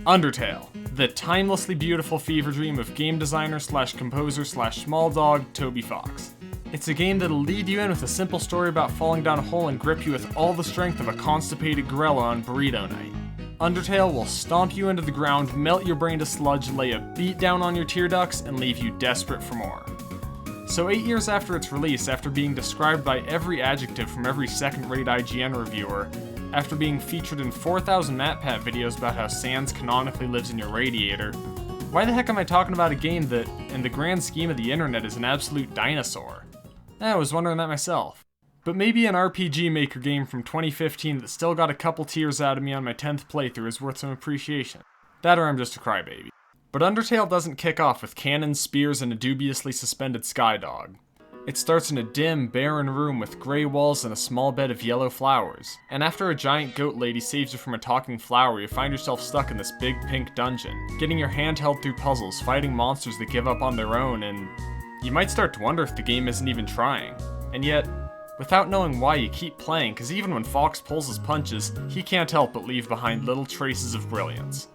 Undertale, the timelessly beautiful fever dream of game designer slash composer slash small dog Toby Fox. It's a game that'll lead you in with a simple story about falling down a hole and grip you with all the strength of a constipated gorilla on burrito night. Undertale will stomp you into the ground, melt your brain to sludge, lay a beat down on your tear ducts, and leave you desperate for more. So 8 years after its release, after being described by every adjective from every second-rate IGN reviewer, after being featured in 4,000 MatPat videos about how Sans canonically lives in your radiator, why the heck am I talking about a game that, in the grand scheme of the internet, is an absolute dinosaur? I was wondering that myself. But maybe an RPG Maker game from 2015 that still got a couple tears out of me on my 10th playthrough is worth some appreciation. That or I'm just a crybaby. But Undertale doesn't kick off with cannons, spears, and a dubiously suspended skydog. It starts in a dim, barren room with grey walls and a small bed of yellow flowers. And after a giant goat lady saves you from a talking flower, you find yourself stuck in this big pink dungeon, getting your hand held through puzzles, fighting monsters that give up on their own, and you might start to wonder if the game isn't even trying. And yet, without knowing why, you keep playing, because even when Fox pulls his punches, he can't help but leave behind little traces of brilliance.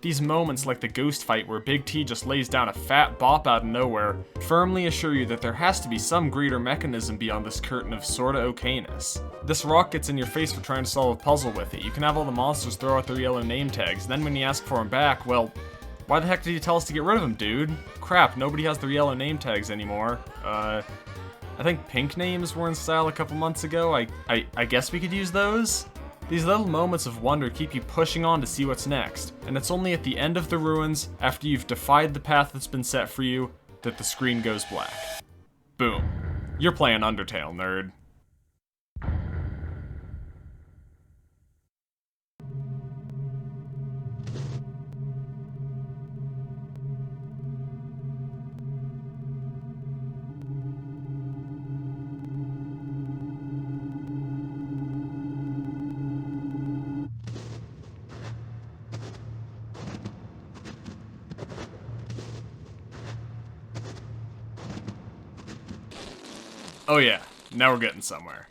These moments, like the ghost fight where Big T just lays down a fat bop out of nowhere, firmly assure you that there has to be some greater mechanism beyond this curtain of sorta okayness. This rock gets in your face for trying to solve a puzzle with it. You can have all the monsters throw out their yellow name tags, then when you ask for them back, well, why the heck did you tell us to get rid of them, dude? Crap, nobody has their yellow name tags anymore. I think pink names were in style a couple months ago. I guess we could use those? These little moments of wonder keep you pushing on to see what's next, and it's only at the end of the ruins, after you've defied the path that's been set for you, that the screen goes black. Boom. You're playing Undertale, nerd. Oh yeah, now we're getting somewhere.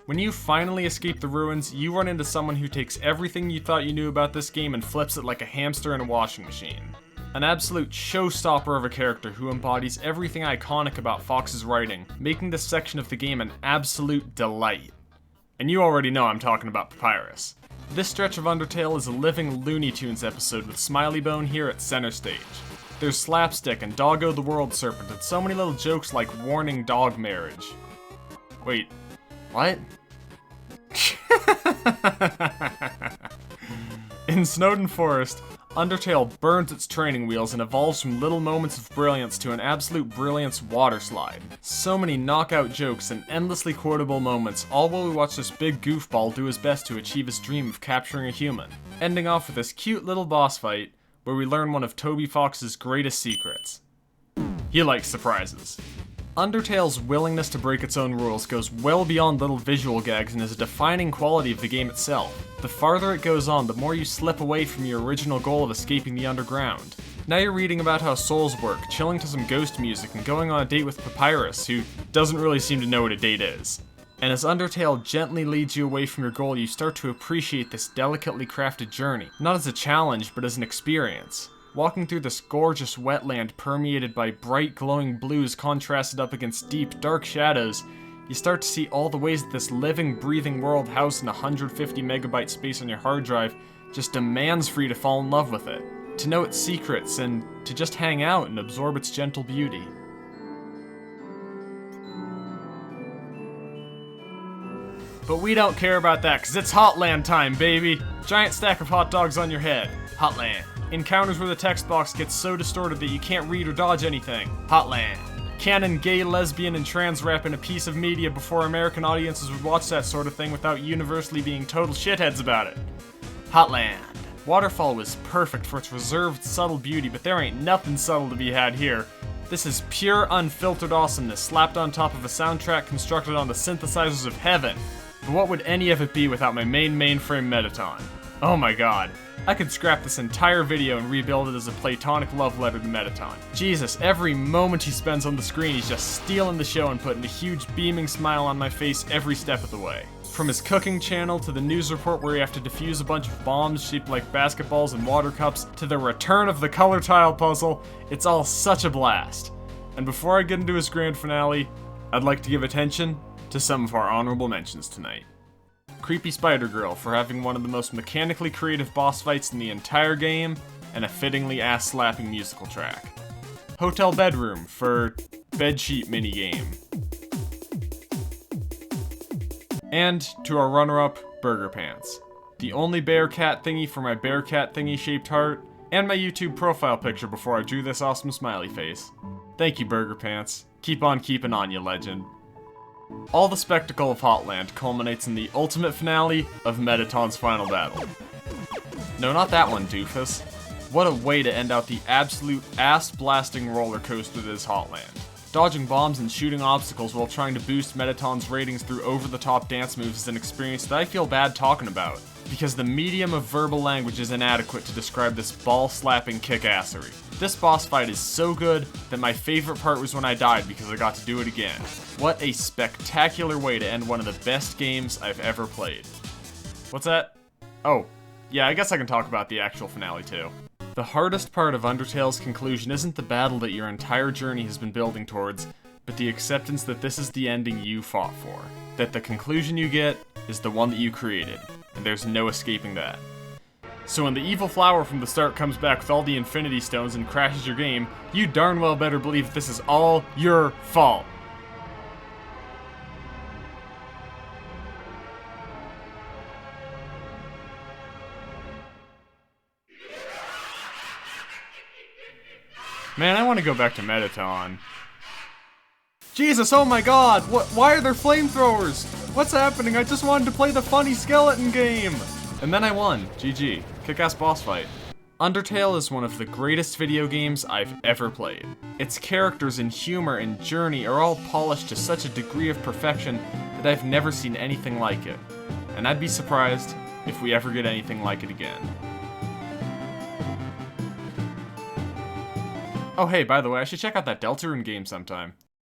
When you finally escape the ruins, you run into someone who takes everything you thought you knew about this game and flips it like a hamster in a washing machine. An absolute showstopper of a character who embodies everything iconic about Fox's writing, making this section of the game an absolute delight. And you already know I'm talking about Papyrus. This stretch of Undertale is a living Looney Tunes episode with Smiley-Bone here at center stage. There's slapstick and Doggo the World Serpent and so many little jokes like warning dog marriage. Wait, what? In Snowden Forest, Undertale burns its training wheels and evolves from little moments of brilliance to an absolute brilliance waterslide. So many knockout jokes and endlessly quotable moments, all while we watch this big goofball do his best to achieve his dream of capturing a human. Ending off with this cute little boss fight, where we learn one of Toby Fox's greatest secrets. He likes surprises. Undertale's willingness to break its own rules goes well beyond little visual gags and is a defining quality of the game itself. The farther it goes on, the more you slip away from your original goal of escaping the underground. Now you're reading about how souls work, chilling to some ghost music, and going on a date with Papyrus, who doesn't really seem to know what a date is. And as Undertale gently leads you away from your goal, you start to appreciate this delicately crafted journey, not as a challenge, but as an experience. Walking through this gorgeous wetland permeated by bright glowing blues contrasted up against deep, dark shadows, you start to see all the ways that this living, breathing world housed in 150 megabyte space on your hard drive just demands for you to fall in love with it, to know its secrets, and to just hang out and absorb its gentle beauty. But we don't care about that, cause it's Hotland time, baby! Giant stack of hot dogs on your head. Hotland. Encounters where the text box gets so distorted that you can't read or dodge anything. Hotland. Canon gay, lesbian, and trans rap in a piece of media before American audiences would watch that sort of thing without universally being total shitheads about it. Hotland. Waterfall was perfect for its reserved, subtle beauty, but there ain't nothing subtle to be had here. This is pure, unfiltered awesomeness slapped on top of a soundtrack constructed on the synthesizers of heaven. But what would any of it be without my main mainframe Metaton? Oh my god. I could scrap this entire video and rebuild it as a platonic love letter to Metaton. Jesus, every moment he spends on the screen, he's just stealing the show and putting a huge beaming smile on my face every step of the way. From his cooking channel to the news report where you have to defuse a bunch of bombs shaped like basketballs and water cups, to the return of the color tile puzzle, it's all such a blast. And before I get into his grand finale, I'd like to give attention to some of our honorable mentions tonight. Creepy Spider Girl for having one of the most mechanically creative boss fights in the entire game, and a fittingly ass-slapping musical track. Hotel Bedroom for bedsheet minigame. And to our runner-up, Burger Pants. The only bear cat thingy for my bear cat thingy shaped heart, and my YouTube profile picture before I drew this awesome smiley face. Thank you, Burger Pants. Keep on keeping on, you legend. All the spectacle of Hotland culminates in the ultimate finale of Mettaton's final battle. No, not that one, doofus. What a way to end out the absolute ass-blasting roller coaster that is Hotland. Dodging bombs and shooting obstacles while trying to boost Mettaton's ratings through over-the-top dance moves is an experience that I feel bad talking about, because the medium of verbal language is inadequate to describe this ball-slapping kick-assery. This boss fight is so good that my favorite part was when I died because I got to do it again. What a spectacular way to end one of the best games I've ever played. What's that? Oh, yeah, I guess I can talk about the actual finale too. The hardest part of Undertale's conclusion isn't the battle that your entire journey has been building towards, but the acceptance that this is the ending you fought for. That the conclusion you get is the one that you created, and there's no escaping that. So when the evil flower from the start comes back with all the Infinity Stones and crashes your game, you darn well better believe that this is all your fault. Man, I want to go back to Mettaton. Jesus, oh my god! Why are there flamethrowers? What's happening? I just wanted to play the funny skeleton game! And then I won. GG. Kick-ass boss fight. Undertale is one of the greatest video games I've ever played. Its characters and humor and journey are all polished to such a degree of perfection that I've never seen anything like it. And I'd be surprised if we ever get anything like it again. Oh hey, by the way, I should check out that Deltarune game sometime.